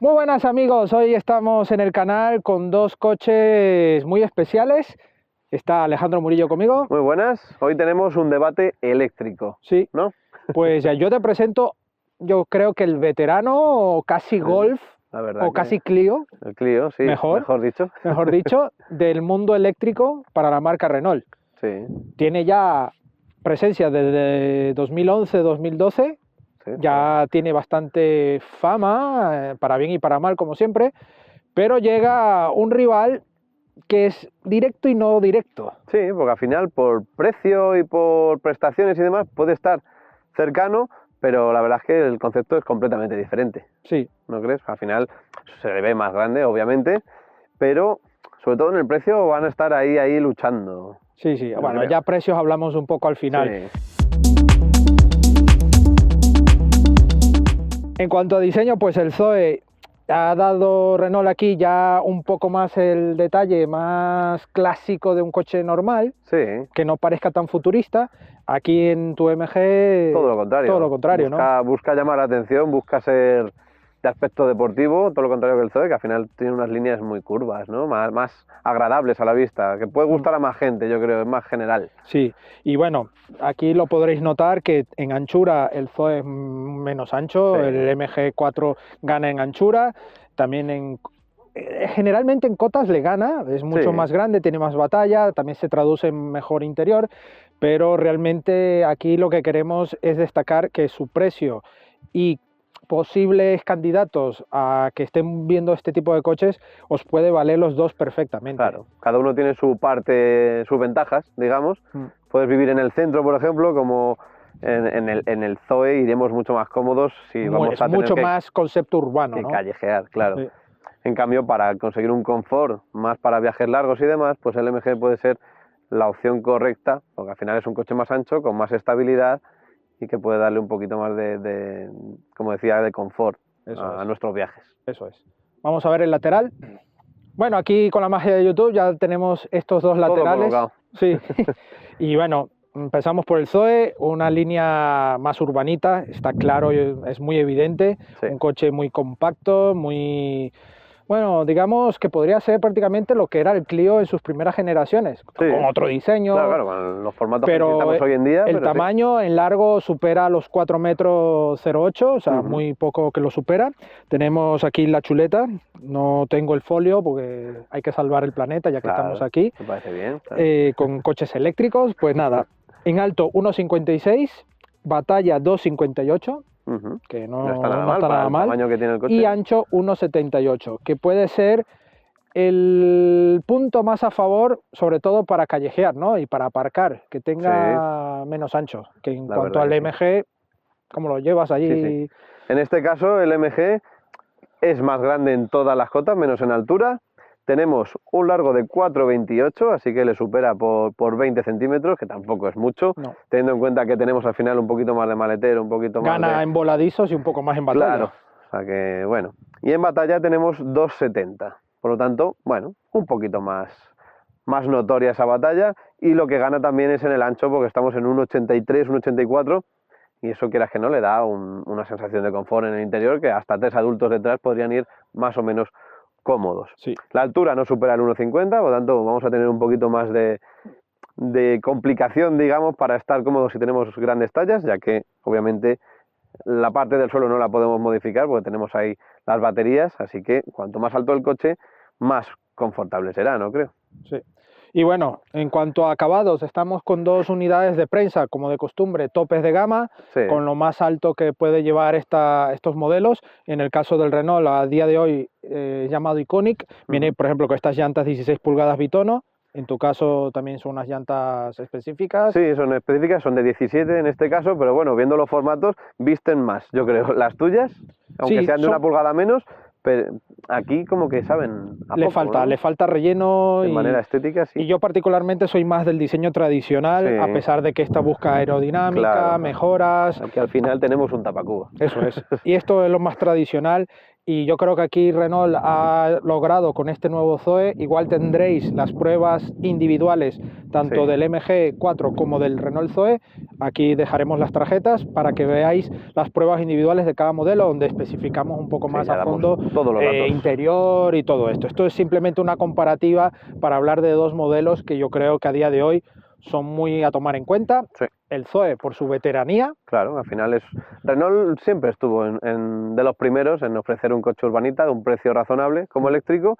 Muy buenas amigos, hoy estamos en el canal con dos coches muy especiales. Está Alejandro Murillo conmigo. Muy buenas, hoy tenemos un debate eléctrico. Sí, ¿no? Pues yo te presento, yo creo que el veterano o casi Golf La verdad o casi Clio, el Clio, sí, mejor dicho. del mundo eléctrico para la marca Renault. Sí. Tiene ya presencia desde 2011-2012. Ya tiene bastante fama, para bien y para mal, como siempre, pero llega un rival que es directo y no directo. Sí, porque al final, por precio y por prestaciones y demás, puede estar cercano, pero la verdad es que el concepto es completamente diferente. Sí. ¿No crees? Al final se le ve más grande, obviamente, pero sobre todo en el precio van a estar ahí luchando. Sí, bueno, creo. Ya precios hablamos un poco al final. Sí. En cuanto a diseño, pues el Zoe ha dado Renault aquí ya un poco más el detalle más clásico de un coche normal, sí, que no parezca tan futurista. Aquí en tu MG todo lo contrario, busca llamar la atención, busca ser de aspecto deportivo, todo lo contrario que el Zoe, que al final tiene unas líneas muy curvas, ¿no? Más agradables a la vista, que puede gustar a más gente, yo creo, es más general. Sí, y bueno, aquí lo podréis notar que en anchura el Zoe es menos ancho, sí. El MG4 gana en anchura, también generalmente en cotas le gana, es mucho más grande, tiene más batalla, también se traduce en mejor interior, pero realmente aquí lo que queremos es destacar que su precio y posibles candidatos a que estén viendo este tipo de coches os puede valer los dos perfectamente. Claro, cada uno tiene su parte, sus ventajas, digamos. Puedes vivir en el centro, por ejemplo, como en el Zoe iremos mucho más cómodos si vamos a tener mucho más concepto urbano, que ¿no? callejear, claro. Sí. En cambio, para conseguir un confort más para viajes largos y demás, pues el MG puede ser la opción correcta, porque al final es un coche más ancho, con más estabilidad y que puede darle un poquito más de como decía, de confort a nuestros viajes. Eso es. Vamos a ver el lateral. Bueno, aquí con la magia de YouTube ya tenemos estos dos laterales. Todo sí. Y bueno, empezamos por el Zoe, una línea más urbanita, está claro, es muy evidente. Sí. Un coche muy compacto, muy... Bueno, digamos que podría ser prácticamente lo que era el Clio en sus primeras generaciones, sí. Con otro diseño. Claro, con los formatos que necesitamos hoy en día. El tamaño en largo supera los 4,08 metros, o sea, muy poco que lo supera. Tenemos aquí la chuleta, no tengo el folio porque hay que salvar el planeta ya que estamos aquí. Me parece bien. Claro. Con coches eléctricos, pues nada, en alto 1,56, batalla 2,58. Que no está nada mal, tamaño que tiene el coche. Y ancho 1,78, que puede ser el punto más a favor, sobre todo para callejear, ¿no? Y para aparcar, que tenga menos ancho, que en cuanto al MG, ¿cómo lo llevas allí? Sí. En este caso el MG es más grande en todas las cotas, menos en altura. Tenemos un largo de 4,28, así que le supera por 20 centímetros, que tampoco es mucho, teniendo en cuenta que tenemos al final un poquito más de maletero, un poquito más Gana en voladizos y un poco más en batalla. Claro, o sea que bueno. Y en batalla tenemos 2,70, por lo tanto, bueno, un poquito más notoria esa batalla, y lo que gana también es en el ancho, porque estamos en 1,83, 1,84, y eso quieras que no le da una sensación de confort en el interior, que hasta 3 adultos detrás podrían ir más o menos cómodos. Sí. La altura no supera el 1,50, por lo tanto vamos a tener un poquito más de complicación, digamos, para estar cómodos si tenemos grandes tallas, ya que obviamente la parte del suelo no la podemos modificar porque tenemos ahí las baterías, así que cuanto más alto el coche, más confortable será, ¿no creo? Sí. Y bueno, en cuanto a acabados, estamos con 2 unidades de prensa, como de costumbre, topes de gama, con lo más alto que puede llevar estos modelos. En el caso del Renault, a día de hoy, llamado Iconic, viene, por ejemplo, con estas llantas 16 pulgadas bitono. En tu caso también son unas llantas específicas. Sí, son específicas, son de 17 en este caso, pero bueno, viendo los formatos, visten más, yo creo. Las tuyas, aunque sean de 1 pulgada menos, pero aquí como que saben a le poco, falta, ¿no? Le falta relleno. De manera estética, sí. Y yo particularmente soy más del diseño tradicional, a pesar de que esta busca aerodinámica, mejoras. Aquí al final tenemos un tapacubo. Eso es. Y esto es lo más tradicional, Y yo creo que aquí Renault ha logrado con este nuevo Zoe, igual tendréis las pruebas individuales tanto del MG4 como del Renault Zoe. Aquí dejaremos las tarjetas para que veáis las pruebas individuales de cada modelo, donde especificamos un poco más a fondo todos los datos. Interior y todo esto. Esto es simplemente una comparativa para hablar de dos modelos que yo creo que a día de hoy son muy a tomar en cuenta. Sí. El Zoe por su veteranía. Claro, al final Renault siempre estuvo de los primeros en ofrecer un coche urbanita de un precio razonable como eléctrico,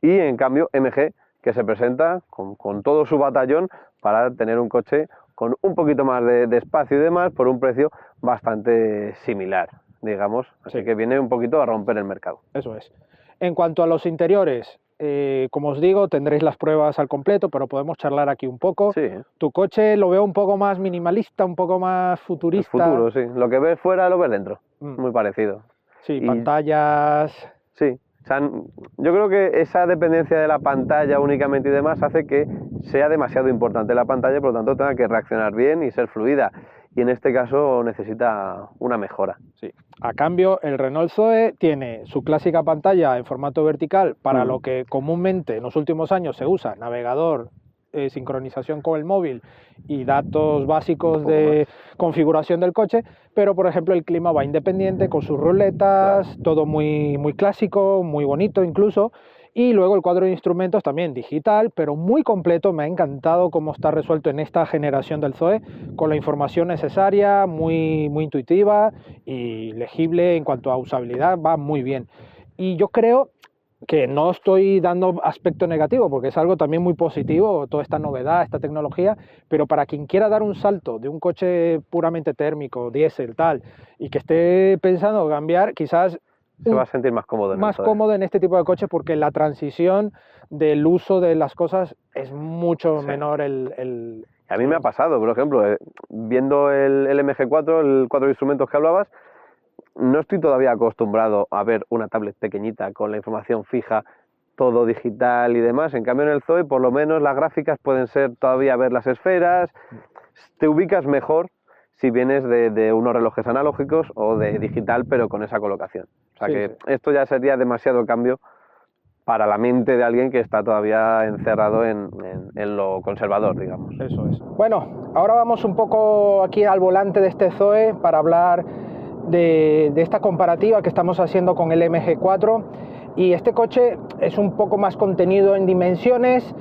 y en cambio MG, que se presenta con todo su batallón para tener un coche con un poquito más de espacio y demás por un precio bastante similar, digamos. Así que viene un poquito a romper el mercado. Eso es. En cuanto a los interiores, como os digo, tendréis las pruebas al completo, pero podemos charlar aquí un poco. Sí. Tu coche lo veo un poco más minimalista, un poco más futurista. El futuro, sí. Lo que ves fuera lo ves dentro. Muy parecido. Sí, pantallas. Sí. O sea, yo creo que esa dependencia de la pantalla únicamente y demás hace que sea demasiado importante la pantalla y por lo tanto tenga que reaccionar bien y ser fluida. Y en este caso necesita una mejora. Sí. A cambio, el Renault Zoe tiene su clásica pantalla en formato vertical para lo que comúnmente en los últimos años se usa, navegador, sincronización con el móvil y datos básicos de configuración del coche, pero por ejemplo el clima va independiente con sus ruletas, todo muy, muy clásico, muy bonito incluso. Y luego el cuadro de instrumentos también digital, pero muy completo. Me ha encantado cómo está resuelto en esta generación del Zoe, con la información necesaria, muy, muy intuitiva y legible en cuanto a usabilidad, va muy bien. Y yo creo que no estoy dando aspecto negativo, porque es algo también muy positivo, toda esta novedad, esta tecnología, pero para quien quiera dar un salto de un coche puramente térmico, diésel, tal, y que esté pensando cambiar, quizás se va a sentir más cómodo. Más cómodo en este tipo de coche, porque la transición del uso de las cosas es mucho menor. A mí me ha pasado, por ejemplo, viendo el MG4, el cuadro de instrumentos que hablabas, no estoy todavía acostumbrado a ver una tablet pequeñita con la información fija, todo digital y demás. En cambio en el Zoe, por lo menos las gráficas pueden ser todavía ver las esferas, te ubicas mejor si vienes de unos relojes analógicos o de digital, pero con esa colocación. O sea que esto ya sería demasiado cambio para la mente de alguien que está todavía encerrado en lo conservador, digamos. Eso es. Bueno, ahora vamos un poco aquí al volante de este Zoe para hablar de esta comparativa que estamos haciendo con el MG4. Y este coche es un poco más contenido en dimensiones,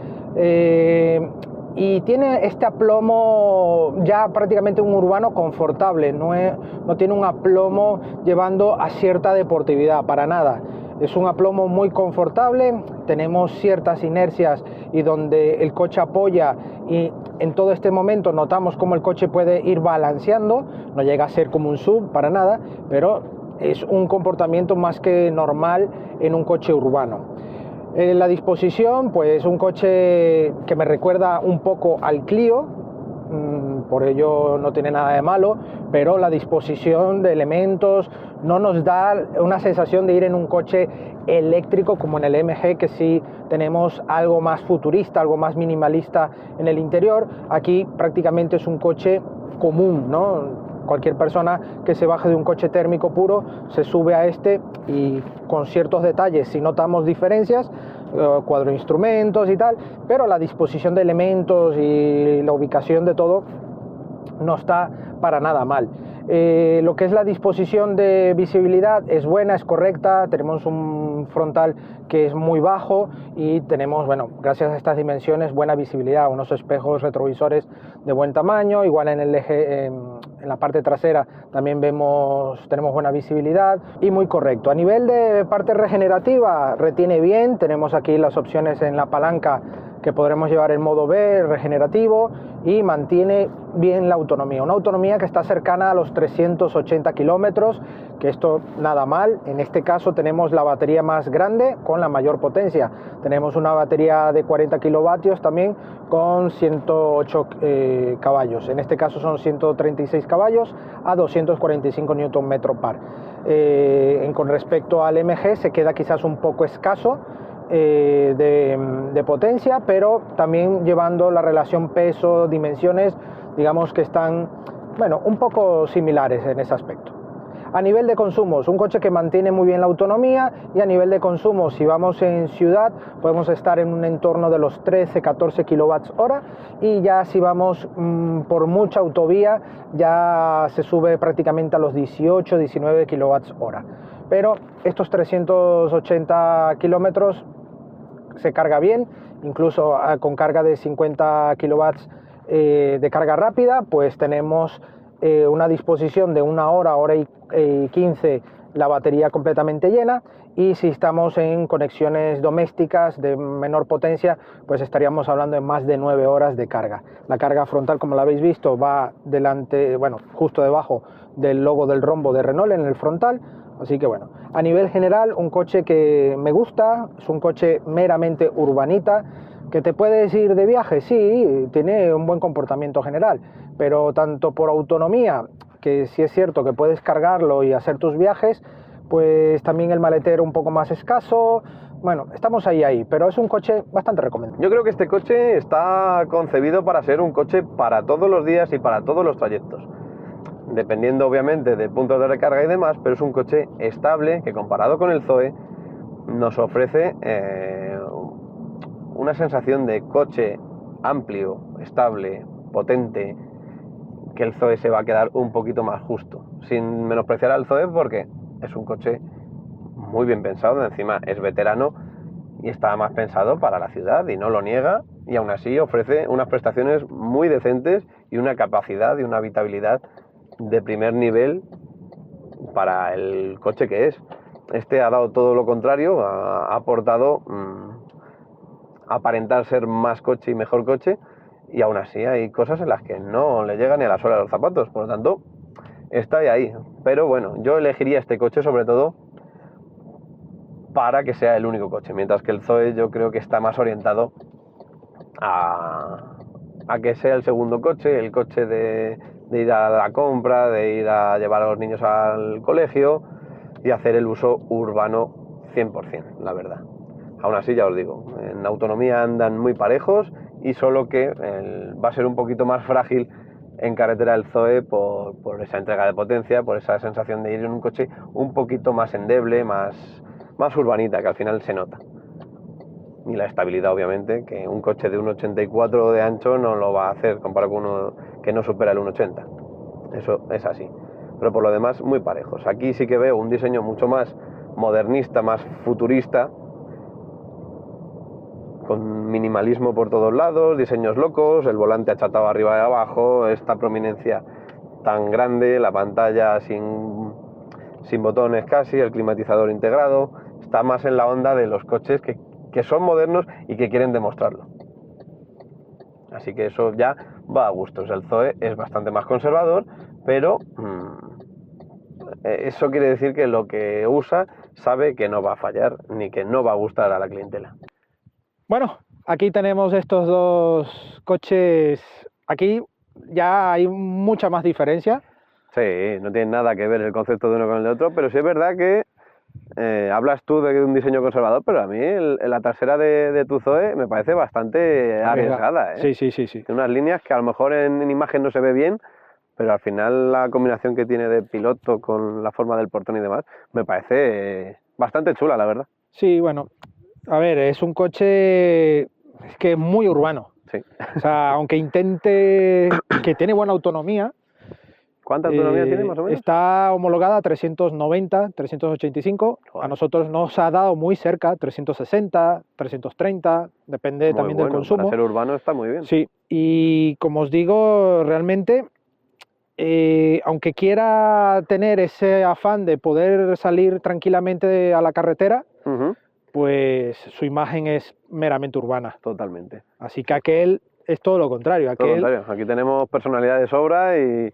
y tiene este aplomo ya prácticamente un urbano confortable, no tiene un aplomo llevando a cierta deportividad, para nada. Es un aplomo muy confortable, tenemos ciertas inercias y donde el coche apoya, y en todo este momento notamos cómo el coche puede ir balanceando, no llega a ser como un SUV para nada, pero es un comportamiento más que normal en un coche urbano. La disposición, pues un coche que me recuerda un poco al Clio, por ello no tiene nada de malo, pero la disposición de elementos no nos da una sensación de ir en un coche eléctrico como en el MG, que sí tenemos algo más futurista, algo más minimalista en el interior. Aquí prácticamente es un coche común, ¿no? Cualquier persona que se baje de un coche térmico puro se sube a este, y con ciertos detalles si notamos diferencias, cuadro de instrumentos y tal, pero la disposición de elementos y la ubicación de todo no está para nada mal. Lo que es la disposición de visibilidad es buena, es correcta. Tenemos un frontal que es muy bajo y tenemos, bueno, gracias a estas dimensiones, buena visibilidad, unos espejos retrovisores de buen tamaño. Igual en el eje, en la parte trasera también tenemos buena visibilidad y muy correcto. A nivel de parte regenerativa, retiene bien. Tenemos aquí las opciones en la palanca que podremos llevar en modo B, regenerativo, y mantiene bien la autonomía. Una autonomía que está cercana a los 380 kilómetros, que esto nada mal. En este caso tenemos la batería más grande con la mayor potencia. Tenemos una batería de 40 kilovatios también con 108 caballos. En este caso son 136 caballos a 245 Nm par. Con respecto al MG se queda quizás un poco escaso de potencia, pero también llevando la relación peso-dimensiones, digamos que están, bueno, un poco similares en ese aspecto. A nivel de consumo, es un coche que mantiene muy bien la autonomía, y a nivel de consumo, si vamos en ciudad, podemos estar en un entorno de los 13-14 kWh, y ya si vamos por mucha autovía, ya se sube prácticamente a los 18-19 kWh. Pero estos 380 kilómetros se carga bien, incluso con carga de 50 kilowatts de carga rápida, pues tenemos una disposición de 1 hora, hora y 15, la batería completamente llena. Y si estamos en conexiones domésticas de menor potencia, pues estaríamos hablando de más de 9 horas de carga. La carga frontal, como la habéis visto, va delante, bueno, justo debajo del logo del rombo de Renault en el frontal. Así que bueno, a nivel general, un coche que me gusta, es un coche meramente urbanita, que te puedes ir de viaje, sí, tiene un buen comportamiento general, pero tanto por autonomía, que sí es cierto que puedes cargarlo y hacer tus viajes, pues también el maletero un poco más escaso. Bueno, estamos ahí, pero es un coche bastante recomendable. Yo creo que este coche está concebido para ser un coche para todos los días y para todos los trayectos, dependiendo obviamente de puntos de recarga y demás, pero es un coche estable que, comparado con el Zoe, nos ofrece una sensación de coche amplio, estable, potente, que el Zoe se va a quedar un poquito más justo, sin menospreciar al Zoe, porque es un coche muy bien pensado, encima es veterano y está más pensado para la ciudad, y no lo niega, y aún así ofrece unas prestaciones muy decentes y una capacidad y una habitabilidad de primer nivel para el coche que es. Este ha dado todo lo contrario, ha aportado aparentar ser más coche y mejor coche, y aún así hay cosas en las que no le llega ni a la suela de los zapatos, por lo tanto está ahí. Pero bueno, yo elegiría este coche sobre todo para que sea el único coche, mientras que el Zoe yo creo que está más orientado a que sea el segundo coche, el coche de ir a la compra, de ir a llevar a los niños al colegio y hacer el uso urbano 100%, la verdad. Aún así, ya os digo, en autonomía andan muy parejos, y solo que va a ser un poquito más frágil en carretera el Zoe por esa entrega de potencia, por esa sensación de ir en un coche un poquito más endeble, más urbanita, que al final se nota. Y la estabilidad, obviamente, que un coche de 1,84 de ancho no lo va a hacer comparado con uno que no supera el 1,80. Eso es así. Pero por lo demás, muy parejos. Aquí sí que veo un diseño mucho más modernista, más futurista, con minimalismo por todos lados, diseños locos, el volante achatado arriba y abajo, esta prominencia tan grande, la pantalla sin botones casi, el climatizador integrado. Está más en la onda de los coches que son modernos y que quieren demostrarlo. Así que eso ya va a gustos. El Zoe es bastante más conservador, pero eso quiere decir que lo que usa sabe que no va a fallar ni que no va a gustar a la clientela. Bueno, aquí tenemos estos dos coches. Aquí ya hay mucha más diferencia. Sí, no tiene nada que ver el concepto de uno con el de otro, pero sí es verdad que hablas tú de un diseño conservador, pero a mí la trasera de tu Zoe me parece bastante arriesgada, ¿eh? Sí. Tiene unas líneas que a lo mejor en imagen no se ve bien, pero al final la combinación que tiene de piloto con la forma del portón y demás me parece bastante chula, la verdad. Sí, bueno, a ver, es un coche que es muy urbano. Sí. O sea, aunque intente, que tiene buena autonomía. ¿Cuánta autonomía tiene más o menos? Está homologada a 390, 385. Joder. A nosotros nos ha dado muy cerca, 360, 330, depende muy también del consumo. Para ser urbano está muy bien. Sí, y como os digo, realmente, aunque quiera tener ese afán de poder salir tranquilamente a la carretera, pues su imagen es meramente urbana. Totalmente. Así que aquel es todo lo contrario. Todo lo contrario. Aquí tenemos personalidad de sobra y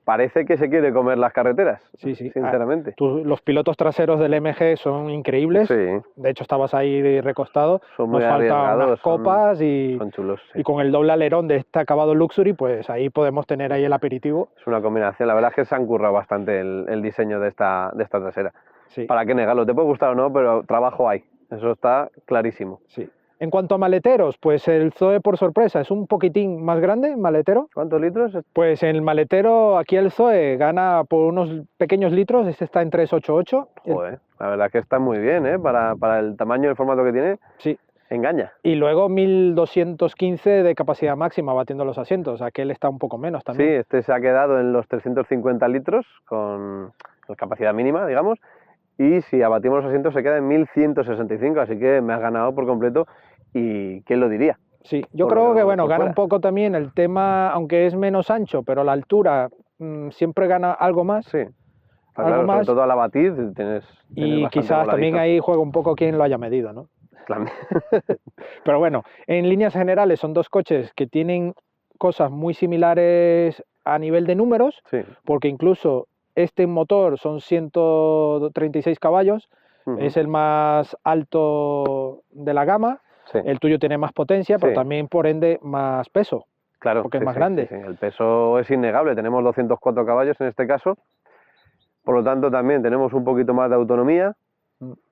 parece que se quiere comer las carreteras. Sí. Sinceramente. Los pilotos traseros del MG son increíbles. Sí. De hecho, estabas ahí recostado. Son muy Nos faltan unas copas son chulos. Sí. Y con el doble alerón de este acabado Luxury, pues ahí podemos tener ahí el aperitivo. Es una combinación. La verdad es que se han currado bastante el diseño de esta trasera. Sí. ¿Para qué negarlo? Te puede gustar o no, pero trabajo hay. Eso está clarísimo. Sí. En cuanto a maleteros, pues el Zoe por sorpresa es un poquitín más grande, maletero. ¿Cuántos litros? Pues en el maletero aquí el Zoe gana por unos pequeños litros, este está en 388. Joder, la verdad que está muy bien, ¿eh? Para el tamaño y el formato que tiene, Sí. engaña. Y luego 1215 de capacidad máxima batiendo los asientos, aquel está un poco menos también. Sí, este se ha quedado en los 350 litros con capacidad mínima, digamos, y si abatimos los asientos se queda en 1165, así que me has ganado por completo. ¿Y quién lo diría? Sí, yo Por creo lo que que bueno, por gana fuera. un poco también el tema, aunque es menos ancho, pero la altura siempre gana algo más. Sí, está Algo claro, más. sobre todo al abatir tienes Y bastante quizás también voladito. ahí juega un poco quién lo haya medido, ¿no? También. Pero bueno, en líneas generales son dos coches que tienen cosas muy similares a nivel de números, Sí. porque incluso este motor son 136 caballos, Ujú. es el más alto de la gama, Sí. el tuyo tiene más potencia, pero Sí. también por ende más peso, Claro, porque es sí, más sí, grande. sí, sí. El peso es innegable, tenemos 204 caballos en este caso, por lo tanto también tenemos un poquito más de autonomía.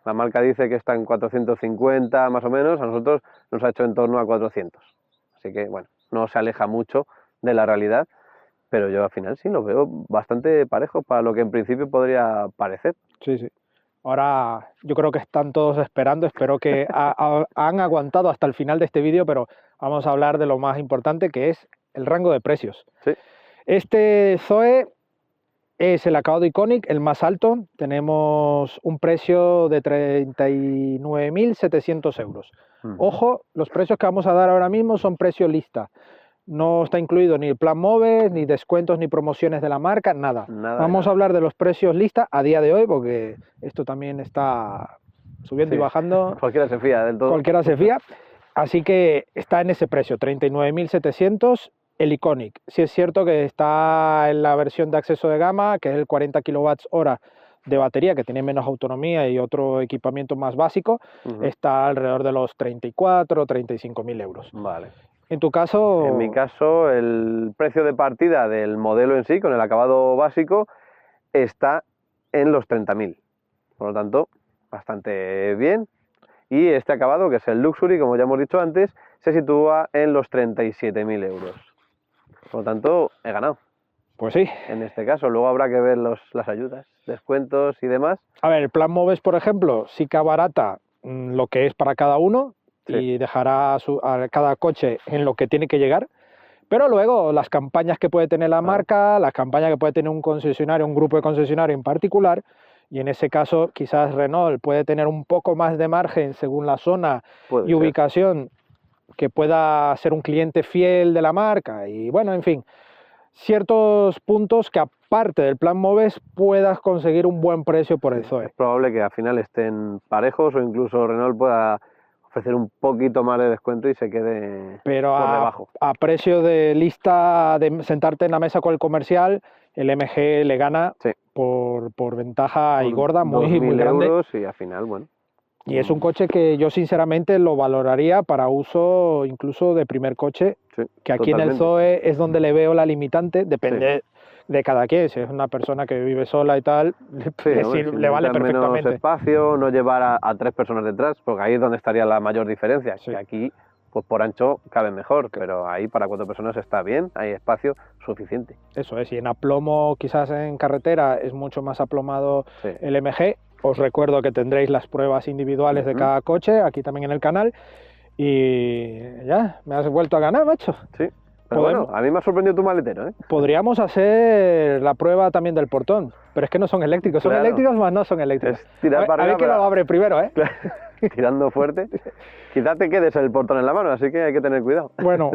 La marca dice que está en 450 más o menos, a nosotros nos ha hecho en torno a 400. Así que bueno, no se aleja mucho de la realidad, pero yo al final sí lo veo bastante parejo para lo que en principio podría parecer. Sí, sí. Ahora yo creo que están todos esperando, espero que han aguantado hasta el final de este vídeo, pero vamos a hablar de lo más importante, que es el rango de precios. Sí. Este Zoe es el acabado Iconic, el más alto. Tenemos un precio de 39.700 euros. Ojo, los precios que vamos a dar ahora mismo son precio lista. No está incluido ni el plan MOVES, ni descuentos, ni promociones de la marca, nada. Vamos a hablar de los precios lista a día de hoy, porque esto también está subiendo y bajando. Cualquiera se fía del todo. Cualquiera se fía. Así que está en ese precio, 39.700 el Iconic. Sí es cierto que está en la versión de acceso de gama, que es el 40 kWh de batería, que tiene menos autonomía y otro equipamiento más básico, está alrededor de los 34 o 35.000 euros. Vale. En tu caso... En mi caso, el precio de partida del modelo en sí, con el acabado básico, está en los 30.000. Por lo tanto, bastante bien. Y este acabado, que es el Luxury, como ya hemos dicho antes, se sitúa en los 37.000 euros. Por lo tanto, he ganado. Pues sí. En este caso, luego habrá que ver las ayudas, descuentos y demás. A ver, el plan MOVES, por ejemplo, sí que abarata lo que es para cada uno, sí, y dejará a cada coche en lo que tiene que llegar. Pero luego las campañas que puede tener la marca, las campañas que puede tener un concesionario, un grupo de concesionario en particular, y en ese caso quizás Renault puede tener un poco más de margen según la zona y ubicación, que pueda ser un cliente fiel de la marca y bueno, en fin, ciertos puntos que aparte del plan MOVES puedas conseguir un buen precio por el Zoe. Es probable que al final estén parejos o incluso Renault pueda ofrecer un poquito más de descuento y se quede por debajo. A precio de lista de sentarte en la mesa con el comercial, el MG le gana por ventaja y gorda muy grande. Euros y al final, bueno. Y es un coche que yo sinceramente lo valoraría para uso incluso de primer coche, que aquí en el Zoe es donde le veo la limitante, depende de cada quien. Si es una persona que vive sola y tal, le vale perfectamente. Menos espacio, no llevar a 3 personas detrás, porque ahí es donde estaría la mayor diferencia. Que aquí, pues por ancho cabe mejor, pero ahí para 4 personas está bien, hay espacio suficiente. Eso es, y en aplomo quizás en carretera es mucho más aplomado el MG. Os recuerdo que tendréis las pruebas individuales de cada coche aquí también en el canal. Y ya, me has vuelto a ganar, macho. Sí, pero bueno, a mí me ha sorprendido tu maletero, ¿eh? Podríamos hacer la prueba también del portón, pero es que no son eléctricos. Son eléctricos, más no son eléctricos. Es tirar para a ver quién lo abre primero, ¿eh? Tirando fuerte. Quizás te quedes el portón en la mano, así que hay que tener cuidado. Bueno.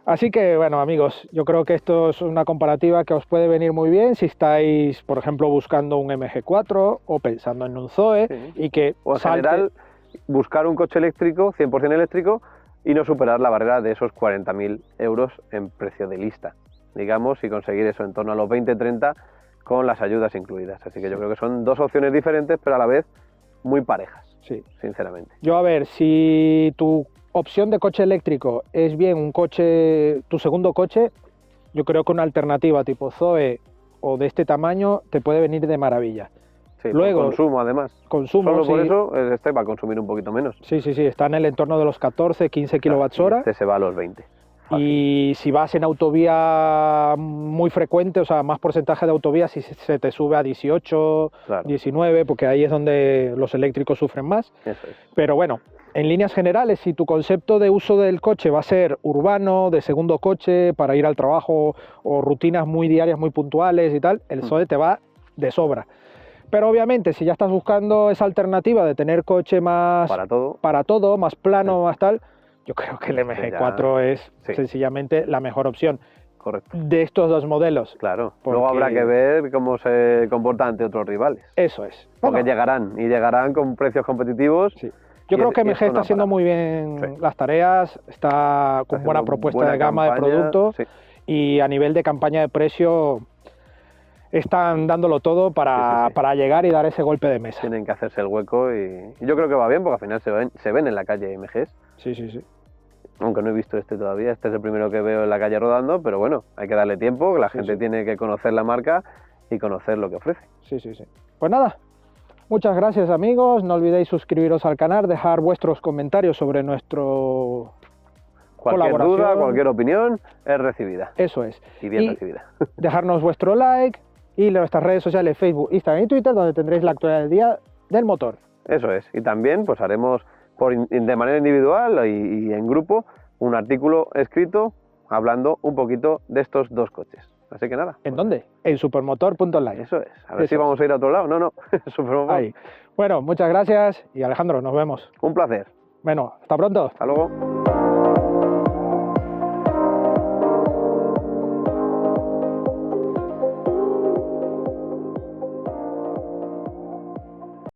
Así que, bueno, amigos, yo creo que esto es una comparativa que os puede venir muy bien si estáis, por ejemplo, buscando un MG4 o pensando en un Zoe y que o en general buscar un coche eléctrico, 100% eléctrico, y no superar la barrera de esos 40.000 euros en precio de lista, digamos, y conseguir eso en torno a los 20-30 con las ayudas incluidas. Así que yo creo que son dos opciones diferentes, pero a la vez muy parejas, sinceramente. Yo, a ver, si tu opción de coche eléctrico es bien un coche, tu segundo coche, yo creo que una alternativa tipo Zoe o de este tamaño te puede venir de maravilla. Sí, Luego, por consumo además. consumo, Solo por sí. eso este va a consumir un poquito menos. Sí, está en el entorno de los 14, 15 kWh. Este se va a los 20. Fácil. Y si vas en autovía muy frecuente, o sea, más porcentaje de autovía, si se te sube a 18, Claro. 19, porque ahí es donde los eléctricos sufren más. Eso es. Pero bueno, en líneas generales, si tu concepto de uso del coche va a ser urbano, de segundo coche, para ir al trabajo o rutinas muy diarias, muy puntuales y tal, el ZOE te va de sobra. Pero obviamente, si ya estás buscando esa alternativa de tener coche más para todo, más plano, más tal, yo creo que el MG4 es sencillamente la mejor opción. Correcto. De estos dos modelos. Claro. Luego habrá que ver cómo se comportan ante otros rivales. Eso es. Porque llegarán con precios competitivos. Sí. Yo creo que MG está haciendo muy bien las tareas, está con buena propuesta de gama de producto y a nivel de campaña de precio están dándolo todo para llegar y dar ese golpe de mesa. Tienen que hacerse el hueco y yo creo que va bien porque al final se ven en la calle MGs. Sí. Aunque no he visto este todavía, este es el primero que veo en la calle rodando, pero bueno, hay que darle tiempo, que la gente tiene que conocer la marca y conocer lo que ofrece. Sí. Pues nada, muchas gracias amigos, no olvidéis suscribiros al canal, dejar vuestros comentarios sobre nuestro Cualquier duda, cualquier opinión es recibida. Eso es. Y bien recibida. Dejarnos vuestro like y nuestras redes sociales Facebook, Instagram y Twitter, donde tendréis la actualidad del día del motor. Eso es. Y también pues haremos de manera individual y en grupo un artículo escrito hablando un poquito de estos dos coches. Así que nada. ¿En dónde? En supermotor.online. Eso es. A ver si vamos a ir a otro lado. No. Supermotor. Ahí. Bueno, muchas gracias y Alejandro, nos vemos. Un placer. Bueno, hasta pronto. Hasta luego.